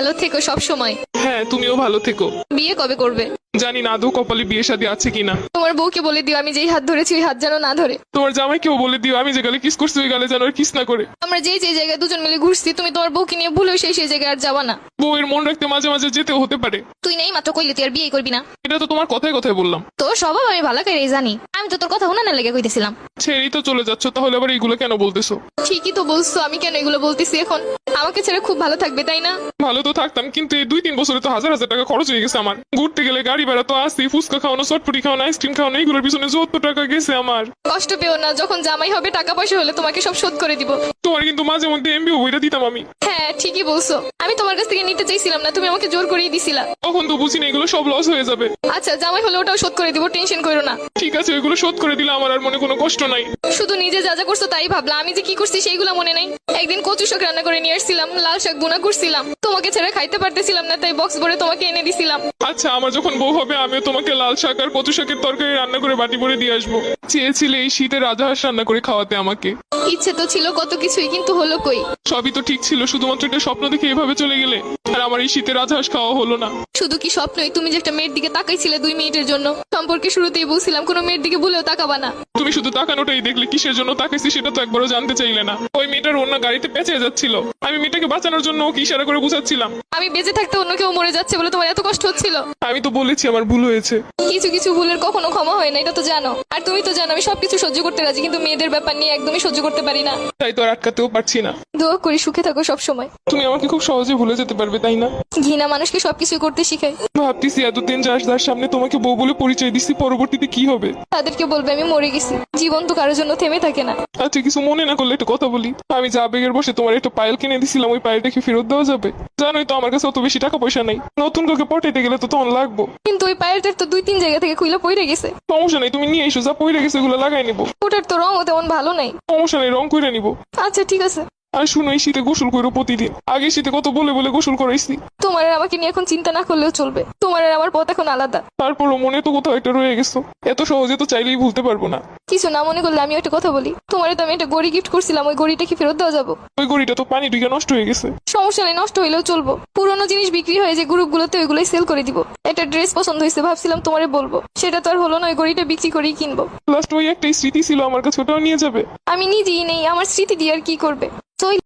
ভালো থেকো সব সময়। হ্যাঁ, তুমিও ভালো থেকো। বিয়ে কবে করবে? জানি না আদৌ কপালে বিয়ে শাদী আছে কিনা। তোমার বউকে বলে দিও আমি যেই হাত ধরেছি ওই হাত যেন না ধরে। তোমার জামাইকেও বলে দিও আমি যে গালে কিস করছি ওই গালে যেন আর কিস না করে। আমরা যেই জায়গায় দুজন মিলে ঘুরছি তুমি তোমার বউকে নিয়ে ভুলেও সেই জায়গায় আর যাবা না। বউয়ের মন রাখতে মাঝে মাঝে যেতেও হতে পারে। তুই নেই মাত্র কইলে তুই আর বিয়ে করবি না। এটা তো তোমার কথায় কথায় বললাম। তোর স্বভাব আমি ভালো করে জানি। আমি তো তোর কথা উনানে লেগে কইতেছিলাম। ছেড়েই তো চলে যাচ্ছ, তাহলে আবার এইগুলো কেন বলতেছো? ঠিকই তো বলছো, আমি কেন এগুলো বলতেছি এখন? আমাকে ছেড়ে খুব ভালো থাকবে তাই না? ভালো তো থাকতাম, কিন্তু এই 2-3 বছরে তো হাজার হাজার টাকা খরচ হয়ে গেছে আমার। ঘুরতে গেলে গাড়ি ভাড়া তো আসি, ফুচকা খাওয়ানো, চটপটি খাওয়ানো, আইসক্রিম খাওয়ানো, এইগুলোর পিছনে যত টাকা গেছে আমার। কষ্ট পেও না, যখন জামাই হবে টাকা পয়সা হলে তোমাকে সব শোধ করে দিব। তোমার কিন্তু মাঝে মধ্যে এমবিও বইটা দিতাম আমি। হ্যাঁ ঠিকই বলছো, আমি তোমার কাছ থেকে নিতে চাইছিলাম না, তুমি আমাকে জোর করেই দিছিলা। তখন তো বুঝিনি এগুলো সব লস হয়ে যাবে। আচ্ছা জামাই হলে ওটাও শোধ করে দিব, টেনশন করো না। ঠিক আছে, ওইগুলো শোধ করে দিলে আমার আর মনে কোনো কষ্ট নাই। শুধু নিজে যা যা করছো তাই ভাবলা, আমি যে কি করছি সেইগুলো মনে নাই। একদিন কচু শাক রান্না করে নিয়ে আসছিলাম, লাল শাক বোনা করছিলাম, তোমাকে ছেড়ে খাইতে পারতেছিলাম না তাই বক্স ভরে তোমাকে এনে দিছিলাম। আচ্ছা, আমার যখন বউ হবে আমিও তোমাকে লাল শাক আর কচু শাকের তরকারি রান্না করে বাটি ভরে দিয়ে আসবো। চেয়েছিলে এই শীতে রাজহাঁস রান্না করে খাওয়াতে আমাকে। ইচ্ছে তো ছিল কত কিছুই, কিন্তু হলো কই? সবই তো ঠিক ছিল, শুধুমাত্র একটা স্বপ্ন দেখে এভাবে চলে গেলে। আর আমার এই শীতে রাজহাঁস খাওয়া হলো না। শুধু কি স্বপ্নই? তুমি যে একটা মেয়ের দিকে তাকাইছিলে 2 মিনিটের জন্য, সম্পর্কে শুরুতেই বলছিলাম কোনো মেয়ের দিকে ভুলেও তাকাবা না। তুমি শুধু তাকানোটাই দেখলে, কিসের জন্য তাকাইছি সেটা তো একবারও জানতে চাইলে না। ওই মেয়েটার অন্য গাড়িতে পেঁচে যাচ্ছিল, আমি মেয়েটাকে বাঁচানোর জন্য ওকে ইশারা করে বুঝাচ্ছিলাম। আমি বেঁচে থাকতে অন্য কেউ মরে যাচ্ছে বলে তোমার এত কষ্ট হচ্ছিল? আমি তো বলেছি আমার ভুল হয়েছে। কিছু কিছু ভুলের কখনো ক্ষমা হয় না, এটা তো জানো। আর তুমি তো জানো আমি সবকিছু সহ্য করতে রাজি, কিন্তু মেয়েদের ব্যাপার নিয়ে একদমই সহ্য করতে পারি না। তাই তো আর আটকাতেও পারছি না। দোয়া করি সুখে থাকো সব সময়। তুমি আমাকে খুব সহজে ভুলে যেতে পারবে তাই না? ঘৃণা মানুষকে সবকিছু করতে শিখায়। ভাবতেছি এতদিন যার সামনে তোমাকে বউ বলে পরিচয় দিচ্ছি, পরবর্তীতে কি হবে। তাদেরকে বলবে আমি মরে গেছি। জীবন তো কারোর জন্য থেমে থাকে না। আচ্ছা, কিছু মনে না করলে একটা কথা বলি। আমি যা আবেগের বসে তোমার একটা পায়েল কিনে দিছিলাম, ওই পায়েলটা কি ফেরত দেওয়া যাবে? জানোই তো আমার কাছে অত বেশি টাকা পয়সা নেই। নতুন কাউকে পটাইতে গেলে তো তখন লাগবো। কিন্তু ওই পায়েরটার তো 2-3 জায়গা থেকে খুইলা পড়ে গেছে। সমস্যা নেই, তুমি নিয়ে এসো, যা পইরে গেছে ওগুলো লাগাই নিবো। ওটার তো রঙও তেমন ভালো নাই। সমস্যা নেই, রং করে নিবো। আচ্ছা ঠিক আছে। আর শুনো, এই শীতে গোসল করো প্রতিদিন। আগে শীতে কত বলে বলে গোসল করাইছি। তোমার আর আমাকে নিয়ে এখন চিন্তা না করলেও চলবে। তোমার আর আমার পথ এখন আলাদা। তারপরও মনে তো কোথাও একটা রয়ে গেছো। এত সহজে তো চাইলেই ভুলতে পারবো না। কিছু না মনে করলে আমি একটা কথা বলি। তোমারে তো আমি একটা গড়ি গিফট করছিলাম, ওই গড়িটা কি ফেরত দেওয়া যাবো? ওই ঘড়িটা তো পানি ঢুকে নষ্ট হয়ে গেছে। সমস্যা নেই, নষ্ট হইলেও চলবো। পুরোনো জিনিস বিক্রি হয়ে যে গ্রুপগুলোতে ওইগুলোই সেল করে দিব। একটা ড্রেস পছন্দ হয়েছে, ভাবছিলাম তোমারে বলবো, সেটা তো আর হলো না। ওই গড়িটা বিক্রি করেই কিনবো। লাস্ট ওই একটাই স্মৃতি ছিল আমার কাছে, ওটাও নিয়ে যাবে। আমি নিজেই নেই, আমার স্মৃতি দিয়ে আর কি করবে? চল।